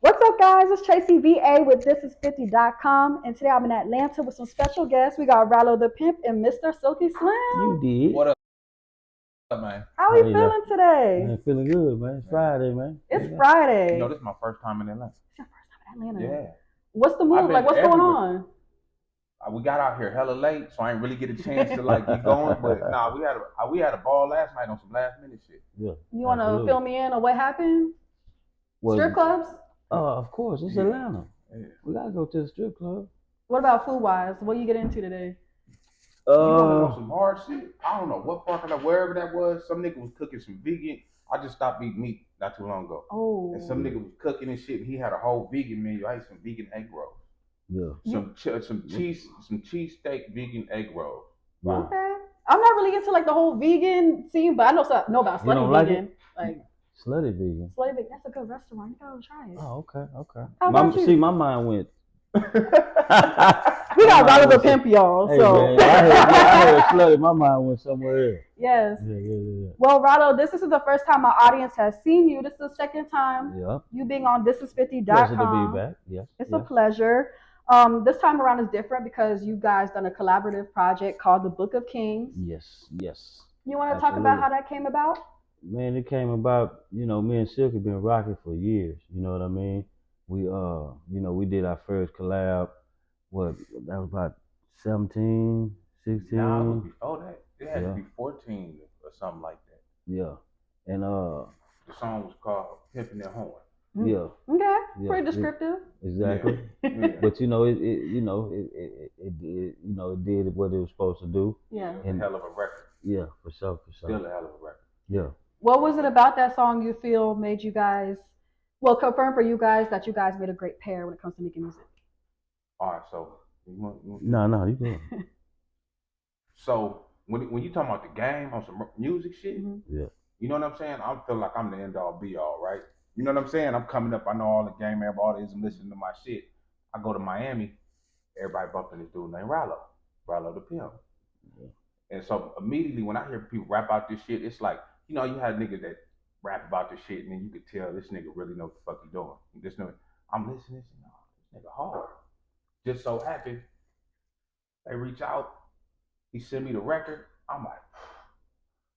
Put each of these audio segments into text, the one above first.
What's up, guys? It's Tracy VA with This50.com, and today I'm in Atlanta with some special guests. We got Ralo the Pimp and Mr. Silky Slim. You did. What up, man? How are you feeling today? Man, feeling good, man. It's Friday, man. It's Friday. You know, this is my first time in Atlanta. It's your first time in Atlanta? Yeah. What's the move? Like, what's going on? We got out here hella late, so I ain't really get a chance to like get going. But nah, we had a ball last night on some last minute shit. Yeah. You want to fill me in on what happened? Strip clubs? Of course. It's Atlanta. Yeah. We gotta go to the strip club. What about food-wise? What you get into today? You want to know some hard shit? I don't know what part of that, wherever that was. Some nigga was cooking some vegan. I just stopped eating meat not too long ago. Oh. And some nigga was cooking and shit. And he had a whole vegan menu. I ate some vegan egg rolls. Yeah. Some cheese steak vegan egg rolls. Wow. Okay. I'm not really into like the whole vegan scene, but I know about slutty vegan. Like slutty vegan. Slutty vegan. That's a good restaurant. You gotta try it. Oh, okay. How about you? See, my mind went. We got Ralo the Pimp, y'all. Hey, so man, I heard slutty. My mind went somewhere else. Yes. Yeah. Well, Ralo, this isn't the first time my audience has seen you. This is the second time you being on This50.com. Pleasure to be back. Yes. It's a pleasure. This time around is different because you guys done a collaborative project called the Book of Kings. Yes. You want to talk about how that came about? Man, it came about, me and Silky been rocking for years. You know what I mean? We we did our first collab. What, that was about 17, 16. Nah, it was before that. It had to be 14 or something like that. Yeah. And the song was called Pimpin' That Horn. Yeah. Okay. Yeah. Pretty descriptive. Exactly. Yeah. But it did what it was supposed to do. Yeah. It was a hell of a record. Yeah, for sure. Still a hell of a record. Yeah. What was it about that song you feel made you guys, confirm for you guys that you guys made a great pair when it comes to making music? All right, so No, you good. So when you talking about the game on some music shit, yeah, you know what I'm saying? I feel like I'm the end all be all, right? You know what I'm saying? I'm coming up, I know all the game, everybody is listening to my shit. I go to Miami, everybody bumping this dude named Ralo the Pimp. Yeah. And so immediately when I hear people rap out this shit, it's like, you had niggas that rap about this shit, and then you could tell this nigga really know what the fuck he doing. This nigga, I'm listening, this nigga hard. Just so happy, they reach out, he sent me the record. I'm like,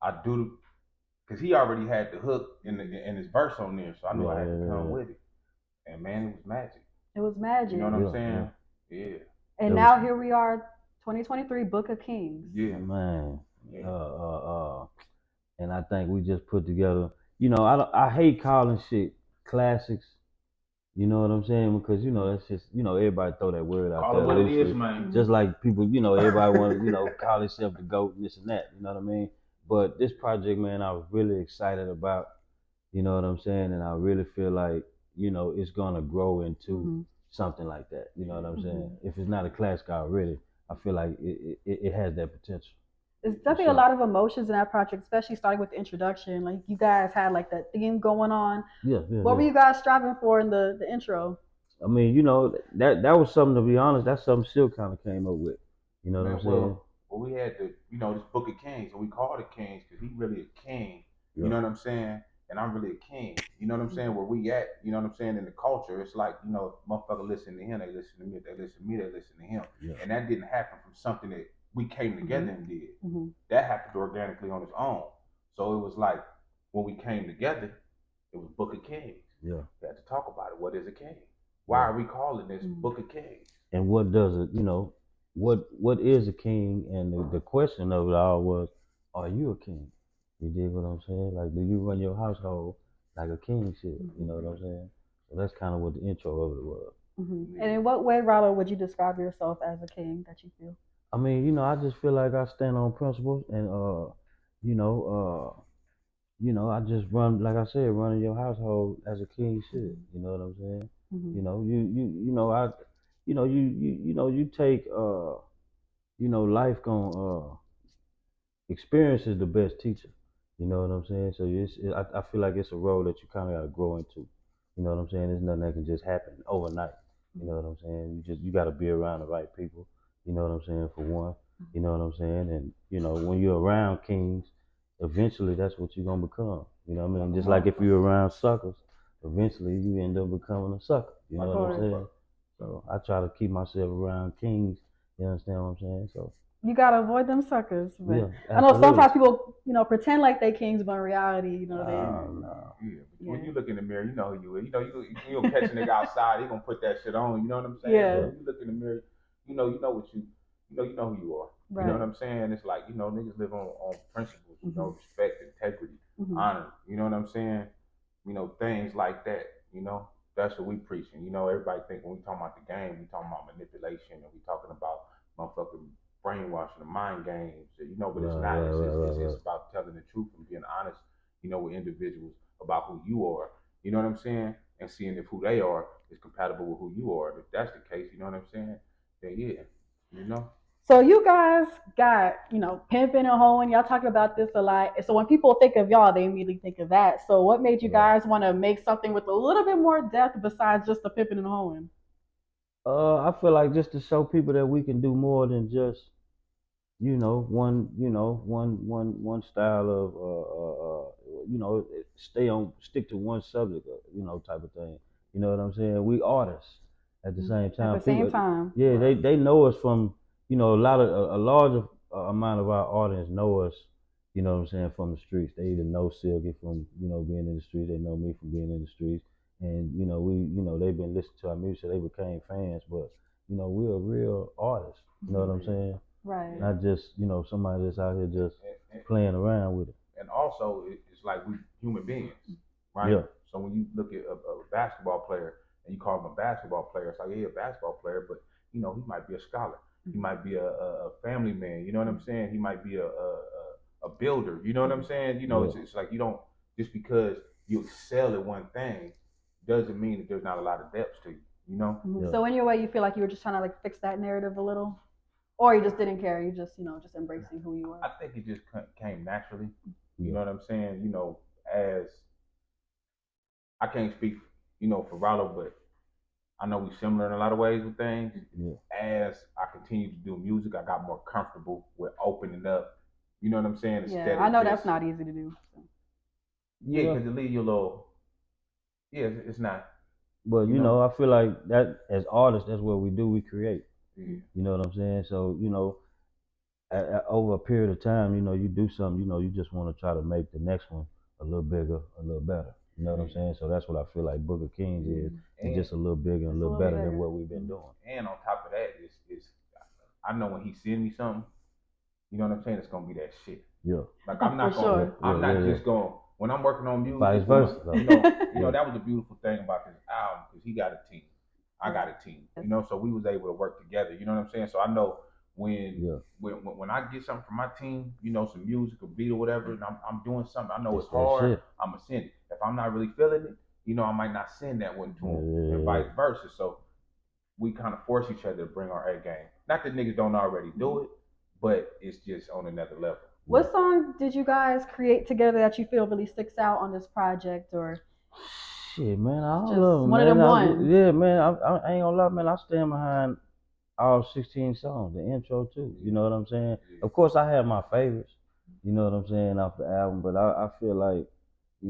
I do, because he already had the hook in his verse on there, so I knew I had to come with it. And man, it was magic. It was magic. You know what I'm saying? Yeah. And now here we are, 2023 Book of Kings. Yeah, man. Yeah. And I think we just put together. I hate calling shit classics. You know what I'm saying? Because that's just everybody throw that word out there. Call it what it is, man. Just like people, everybody want to call themselves the GOAT and this and that. You know what I mean? But this project, man, I was really excited about. You know what I'm saying? And I really feel like it's gonna grow into something like that. You know what I'm saying? If it's not a classic already, I feel like it has that potential. There's definitely a lot of emotions in that project, especially starting with the introduction. Like you guys had like that theme going on. Yeah. What were you guys striving for in the intro? I mean, that was something, to be honest, that's something Silk kind of came up with. You know what I'm saying? Well, we had this Book of Kings, and we called it Kings because he's really a king. Yeah. You know what I'm saying? And I'm really a king. You know what I'm saying? Where we at, you know what I'm saying, in the culture, it's like, motherfucker listen to him, they listen to me. If they listen to me, they listen to him. Yeah. And that didn't happen from something that we came together and did. That happened organically on its own. So it was like, when we came together, it was Book of Kings. Yeah. We had to talk about it. What is a king? Why are we calling this Book of Kings? And what does it, what is a king? And the question of it all was, are you a king? You dig what I'm saying? Like, do you run your household like a king should? You know what I'm saying? So that's kind of what the intro of it was. And in what way, Ralo, would you describe yourself as a king that you feel? I mean, I just feel like I stand on principles, and I just run, like I said, running your household as a king should. You know what I'm saying? You take life gonna experience is the best teacher. You know what I'm saying? So I feel like it's a role that you kind of got to grow into. You know what I'm saying? There's nothing that can just happen overnight. You know what I'm saying? You got to be around the right people. You know what I'm saying? For one, you know what I'm saying? And when you're around kings, eventually that's what you're gonna become. You know what I mean? Just like if you're around suckers, eventually you end up becoming a sucker. You know what I'm saying? So I try to keep myself around kings. You understand what I'm saying? So you gotta avoid them suckers. But yeah, I know absolutely. sometimes people, pretend like they kings, but in reality, No. Yeah, but when you look in the mirror, you know who you is. You know, you don't catch a nigga outside, he gonna put that shit on. You know what I'm saying? Yeah. So when you look in the mirror, you know what you know who you are. Right. You know what I'm saying? It's like, niggas live on principles, respect, integrity, honor. You know what I'm saying? Things like that. That's what we preaching. Everybody think when we talking about the game, we talking about manipulation, and we talking about motherfucking brainwashing, the mind games. But it's not. It's about telling the truth and being honest. With individuals about who you are. You know what I'm saying? And seeing if who they are is compatible with who you are. If that's the case, you know what I'm saying? Then yeah. So you guys got, pimping and hoeing. Y'all talking about this a lot. So when people think of y'all, they immediately think of that. So what made you guys want to make something with a little bit more depth besides just the pimping and hoeing? I feel like just to show people that we can do more than just one style of stick to one subject, type of thing. You know what I'm saying? We artists at the same time. At the same time. Yeah, they know us from, a larger amount of our audience know us, you know what I'm saying, from the streets. They either know Silky from, being in the streets, they know me from being in the streets. And, they've been listening to our music, so they became fans, but, we're a real artist. You know what I'm saying? Right. Not just, somebody that's out here just playing around with it. And also, it's like we human beings, right? Yeah. So when you look at a basketball player and you call him a basketball player, it's like, yeah, a basketball player, but he might be a scholar. He might be a family man. You know what I'm saying? He might be a builder. You know what I'm saying? It's like you don't, just because you excel at one thing doesn't mean that there's not a lot of depth to you. Yeah. So in your way, you feel like you were just trying to fix that narrative a little? Or you just didn't care. You just, just embracing who you are. I think it just came naturally. You know what I'm saying? As I can't speak, for Ralo, but I know we similar in a lot of ways with things. Yeah. As I continue to do music, I got more comfortable with opening up. You know what I'm saying? Yeah, I know that's not easy to do. So. Yeah, because it leaves you a little. Yeah, it's not. But I feel like that as artists, that's what we do. We create. Yeah. You know what I'm saying? So over a period of time, you do something. You just want to try to make the next one a little bigger, a little better. You know what I'm saying? So that's what I feel like Booker Kings is. It's just a little bigger and a little better than what we've been doing. And on top of that, it's I know when he send me something, you know what I'm saying? It's gonna be that shit. Yeah. Like I'm not gonna. I'm not just going. When I'm working on music, vice versa. That was the beautiful thing about this album because he got a team, I got a team. So we was able to work together. You know what I'm saying? So I know when I get something from my team, some music or beat or whatever, and I'm doing something, I know it's hard. I'ma send it. If I'm not really feeling it, I might not send that one to him, and vice versa. So we kind of force each other to bring our A game. Not that niggas don't already do it, but it's just on another level. What song did you guys create together that you feel really sticks out on this project, or? Shit, man, I don't know. One of them ones. Yeah, man, I ain't gonna lie, man. I stand behind all 16 songs, the intro too. You know what I'm saying? Of course, I have my favorites. You know what I'm saying off the album, but I feel like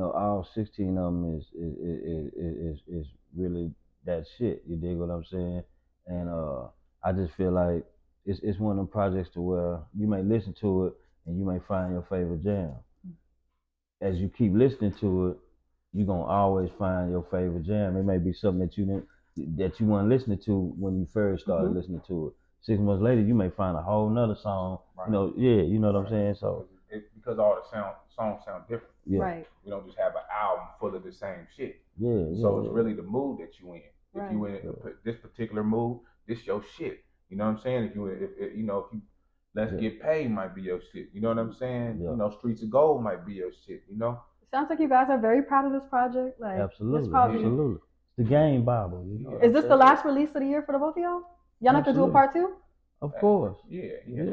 all 16 of them is really that shit. You dig what I'm saying? And I just feel like it's one of them projects to where you may listen to it and you may find your favorite jam. As you keep listening to it, you're gonna always find your favorite jam. It may be something that you weren't listening to when you first started listening to it. 6 months later, you may find a whole nother song. Right. You know what I'm saying? So because all the songs sound different. Yeah. Right. We don't just have an album full of the same shit. Yeah. So it's really the mood that you in. Right. If you in this particular mood, this your shit. You know what I'm saying? If you Let's Get Paid might be your shit. You know what I'm saying? Yeah. Streets of Gold might be your shit. It sounds like you guys are very proud of this project. Like absolutely. It's the game Bible. Is this the last release of the year for the both of y'all? Y'all not gonna do a part 2? Of course. Yeah. We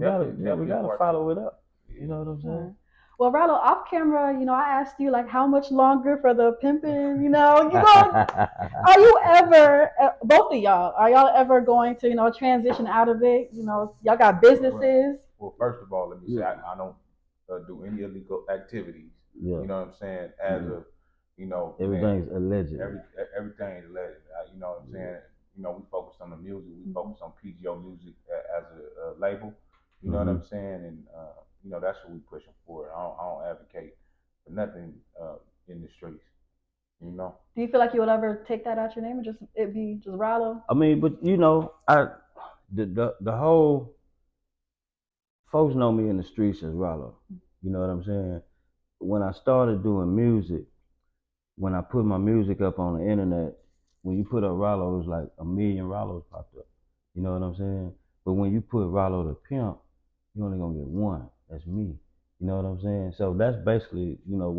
gotta follow it up. You know what I'm saying? Well, Ralo, off camera, I asked you how much longer for the pimping, are you ever, both of y'all, are y'all ever going to, transition out of it? Y'all got businesses. Well, first of all, let me say I don't do any illegal activities. Yeah. You know what I'm saying? As You know, Everything's man, alleged. everything is alleged. You know what I'm saying? You know, we focus on the music. We focus on PGO Music as a label. You know what I'm saying? And you know, that's what we pushing for. I don't advocate for nothing in the streets. You know. Do you feel like you would ever take that out your name and just it be just Ralo? I mean, but you know, the whole folks know me in the streets as Ralo. You know what I'm saying? When I started doing music, when I put my music up on the internet, when you put up Ralo, it was like 1,000,000 Ralos popped up. You know what I'm saying? But when you put Ralo the Pimp, you only gonna get one. That's me. You know what I'm saying? So that's basically, you know,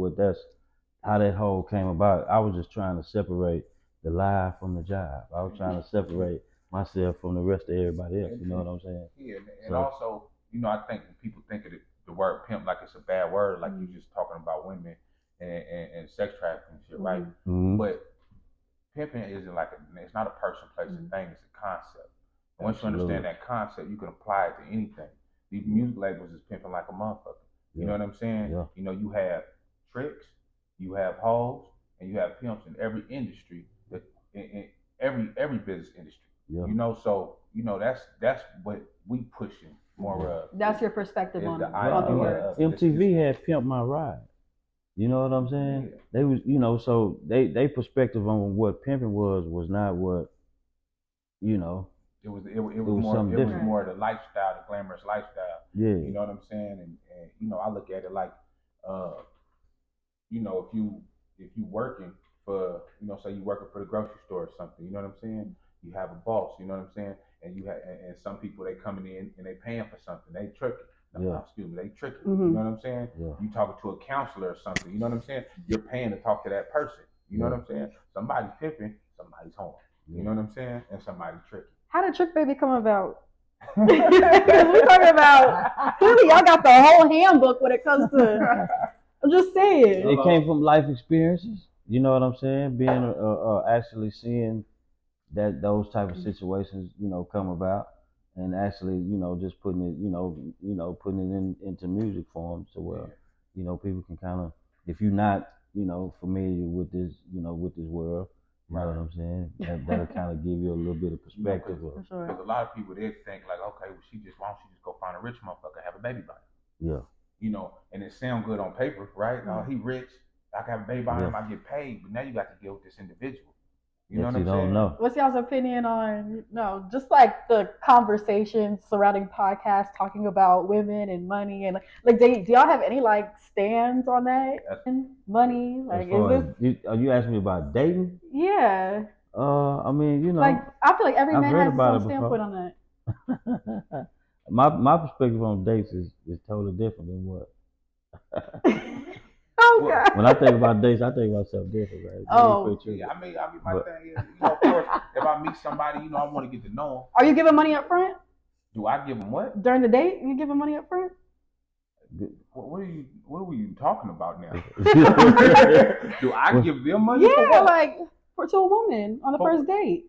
how that whole came about. I was just trying to separate the live from the job. I was trying to separate myself from the rest of everybody else. You know what I'm saying? Yeah, and also, you know, I think when people think of the word pimp like it's a bad word, like you're just talking about women and sex trafficking and shit, right? But pimping isn't like it's not a person, place, and thing. It's a concept. And once you understand that concept, you can apply it to anything. These music labels is pimping like a motherfucker. You know what I'm saying? Yeah. You know, you have tricks, you have hoes, and you have pimps in every industry, in every business industry. Yeah. You know, so you know that's what we pushing more of. That's your perspective on the word. MTV had Pimp My Ride. You know what I'm saying? Yeah. They was, you know, so they perspective on what pimping was not what, you know. It was more the lifestyle, the glamorous lifestyle. Yeah. You know what I'm saying? And you know, I look at it like, you know, if you working for, you know, say you working for the grocery store or something, you know what I'm saying? You have a boss, you know what I'm saying? And you have, and some people they coming in and they paying for something, they tricking. No, excuse me, they tricking. You know what I'm saying? Yeah. You talking to a counselor or something, you know what I'm saying? You're paying to talk to that person. You know what I'm saying? Somebody's pimping, somebody's home. You know what I'm saying? And somebody's tricking. How did Trick Baby come about? Because we talking about, clearly y'all got the whole handbook when it comes to, I'm just saying. It came from life experiences. You know what I'm saying? Being actually seeing that those type of situations, you know, come about, and actually, you know, just putting it, putting it into music form, so you know, people can kind of, if you're not, you know, familiar with this, you know, with this world, you know what I'm saying? That'll kind of give you a little bit of perspective. Because a lot of people they think like, okay, well, why don't she just go find a rich motherfucker and have a baby by him? Yeah. You know, and it sounds good on paper, right? Oh, he rich, I can have a baby by him, I get paid, but now you got to deal with this individual. You know what I'm saying? Know. What's y'all's opinion on, just like the conversations surrounding podcasts talking about women and money and like do y'all have any like stands on that? Money, like is this? Are you asking me about dating? Yeah. I mean, you know, like I feel like every man has his own standpoint on that. my perspective on dates is totally different than what. Okay. When I think about dates, I think about something different, right? Oh, yeah. I mean, my thing is, you know, of course, if I meet somebody, you know, I want to get to know them. Are you giving money up front? Do I give them what? During the date, you giving money up front? What were you talking about now? Do I give them money? Yeah, like to a woman on the first date.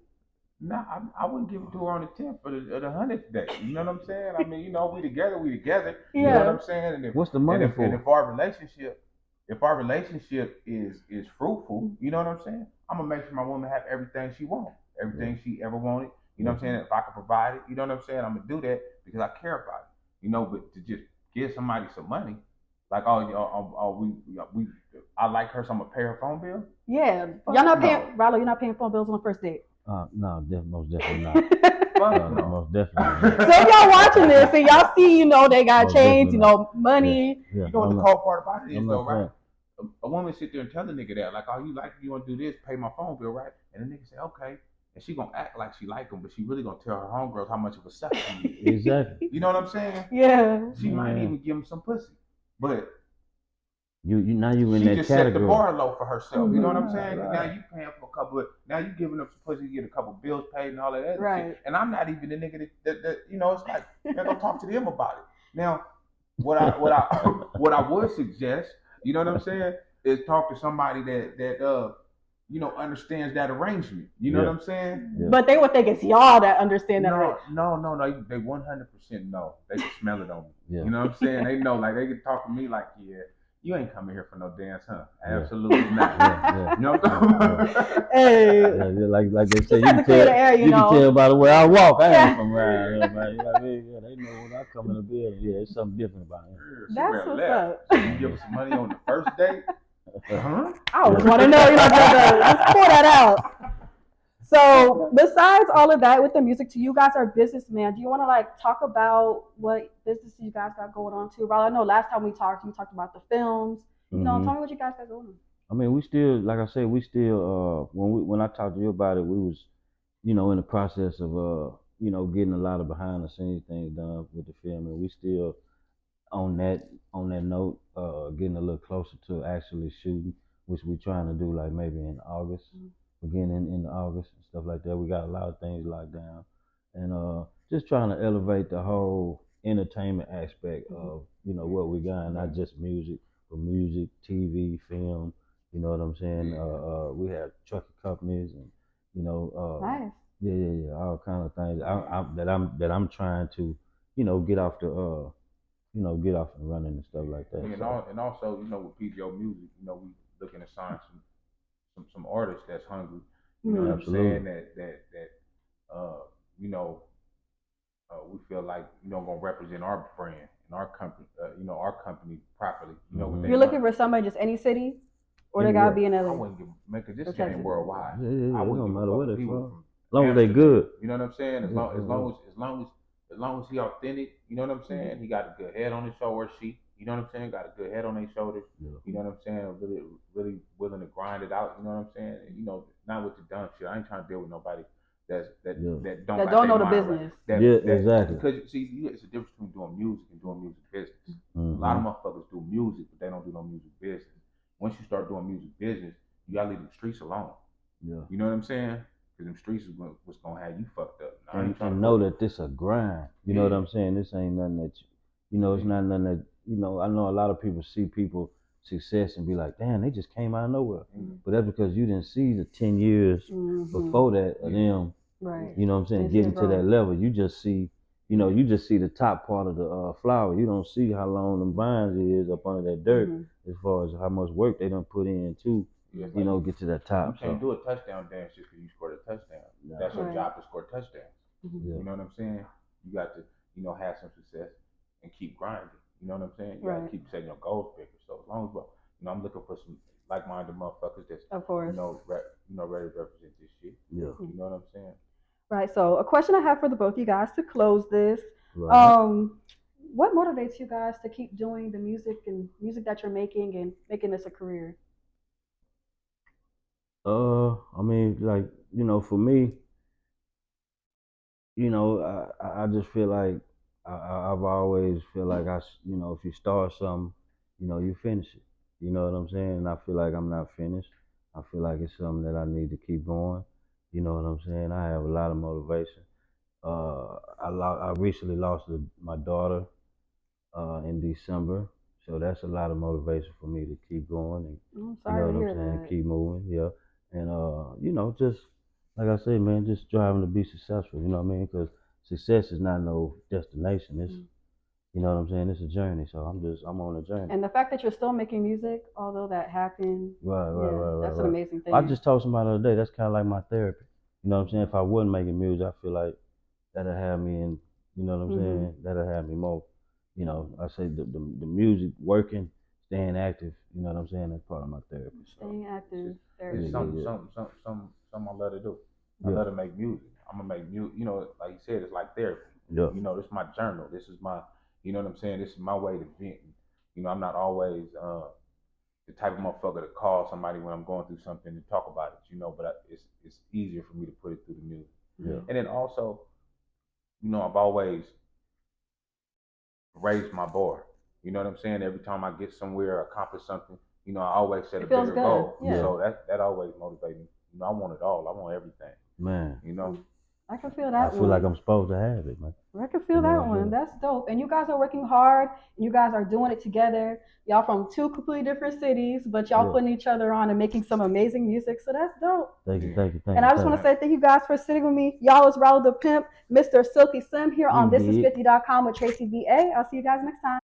Nah, I wouldn't give it to her on the 10th or the 100th day. You know what I'm saying? I mean, you know, we together. Yeah. You know what I'm saying? And what's the money for? And if our relationship is fruitful, you know what I'm saying? I'm gonna make sure my woman have everything she wants, everything she ever wanted. You know what I'm saying? If I can provide it, you know what I'm saying? I'm gonna do that because I care about it. You know, but to just give somebody some money, like I like her, so I'm gonna pay her phone bill. Yeah, y'all not paying. Ralo, you're not paying phone bills on the first date. No, most definitely not. Most definitely not. So if y'all watching this and y'all see, you know, they got chains, you know, money. Yeah. You know what the cold part about it is, though, right? A woman sit there and tell the nigga that, like, oh, you want to do this, pay my phone bill, right? And the nigga say, okay. And she gonna act like she like him, but she really gonna tell her homegirls how much of a sucker he is. Exactly. You know what I'm saying? Yeah. She might even give him some pussy, but you in that category. She just set the bar low for herself. You know what I'm saying? Right. Now you paying for a couple of, now you giving up some pussy, you get a couple bills paid and all of that. Right. Shit. And I'm not even the nigga that you know. It's like, man, go talk to them about it. Now, what I would suggest, you know what I'm saying, is talk to somebody that you know, understands that arrangement. You know what I'm saying? Yeah. But they would think it's y'all that understand that. No. They 100% know. They can smell it on me. Yeah. You know what I'm saying? They know, like, they can talk to me like, yeah, You ain't coming here for no dance, huh? Yeah. Absolutely not. Yeah. You know what I'm talking about? Hey, Yeah, like they just say, had to clear the air, you know. can tell by the way I walk. I Yeah. ain't from around here, man. You know what I mean? Yeah, they know when I come in the building. Yeah, it's something different about him. She That's went what's left. up. So you give us some money on the first date? Huh? I always want to know, brother. Let's pull that out. So besides all of that with the music, you guys are businessmen. Do you want to like talk about what business you guys got going on too? Ralo, I know last time we talked about the films. You know, tell me what you guys got going on. I mean, we still, like I said, we still when I talked to you about it, we was, in the process of getting a lot of behind the scenes things done with the film, and we still on that note, getting a little closer to actually shooting, which we trying to do like maybe in August, beginning in August and stuff like that. We got a lot of things locked down, and just trying to elevate the whole entertainment aspect of what we got, not just music, but music, TV, film. You know what I'm saying? We have trucking companies and Nice. yeah, all kind of things that I'm trying to get off the get off and running and stuff like that. And also, with PGO Music, we looking to sign some artists that's hungry. You know what I'm saying? That we feel like gonna represent our brand and our company, our company properly. You're looking for somebody just any city, or they gotta be in LA. I wouldn't make this game worldwide. Yeah, I it wouldn't don't matter where they from. As long as they good. You know what I'm saying? As long as he authentic, you know what I'm saying? He got a good head on his shoulder, she, you know what I'm saying? Got a good head on their shoulders. Yeah. You know what I'm saying? Really, really willing to grind it out. You know what I'm saying? And, not with the dumb shit. I ain't trying to deal with nobody that don't know the business. Exactly. Because see, it's a difference between doing music and doing music business. A lot of motherfuckers do music, but they don't do no music business. Once you start doing music business, you gotta leave the streets alone. Yeah. You know what I'm saying? Because them streets is what's gonna have you fucked up. And know that this a grind. You know what I'm saying? This ain't nothing that it's not nothing that I know a lot of people see people success and be like, damn, they just came out of nowhere. But that's because you didn't see the 10 years before that of them. Right. You know what I'm saying? Getting to that level. You just see you just see the top part of the flower. You don't see how long them vines is up under that dirt as far as how much work they done put in to get to that top. You can't do a touchdown dance just because you scored a touchdown. Yeah. That's your job to score touchdowns. Yeah. You know what I'm saying? You got to, have some success and keep grinding. You know what I'm saying? You got to keep setting your goals bigger. So as long as I'm looking for some like-minded motherfuckers that's of course ready to represent this shit. Yeah. You know what I'm saying? Right. So a question I have for the both of you guys to close this. Right. What motivates you guys to keep doing the music that you're making and making this a career? I mean, like, for me, I just feel like I've always feel like if you start something, you finish it. You know what I'm saying? And I feel like I'm not finished. I feel like it's something that I need to keep going. You know what I'm saying? I have a lot of motivation. I recently lost my daughter in December, so that's a lot of motivation for me to keep going and I'm sorry to hear that. keep moving. Yeah, and just like I say, man, just striving to be successful. You know what I mean? Because success is not no destination. It's you know what I'm saying? It's a journey. So I'm on a journey. And the fact that you're still making music, although that happened, right, that's an amazing thing. I just told somebody the other day, that's kind of like my therapy. You know what I'm saying? If I wasn't making music, I feel like that'll have me in. You know what I'm saying? That'll have me more. I say the music, working, staying active. You know what I'm saying? That's part of my therapy. Staying active, therapy. It's something I love to do. I love to make music. I'm gonna make music. Like you said, it's like therapy. Yeah. This is my journal. This is my, you know what I'm saying? This is my way to vent. I'm not always the type of motherfucker to call somebody when I'm going through something and talk about it. But it's easier for me to put it through the music. Yeah. And then also, I've always raised my bar. You know what I'm saying? Every time I get somewhere or accomplish something, I always set a bigger goal. Yeah. So that always motivates me. I want it all. I want everything. Man. I can feel that one. I feel like I'm supposed to have it, man. I can feel that one. That's dope. And you guys are working hard. And you guys are doing it together. Y'all from two completely different cities, but y'all putting each other on and making some amazing music. So that's dope. Thank you. And I just want to say thank you guys for sitting with me. Y'all is Ralo the Pimp, Mr. Silky Slim here on thisis50.com with Tracy VA. I'll see you guys next time.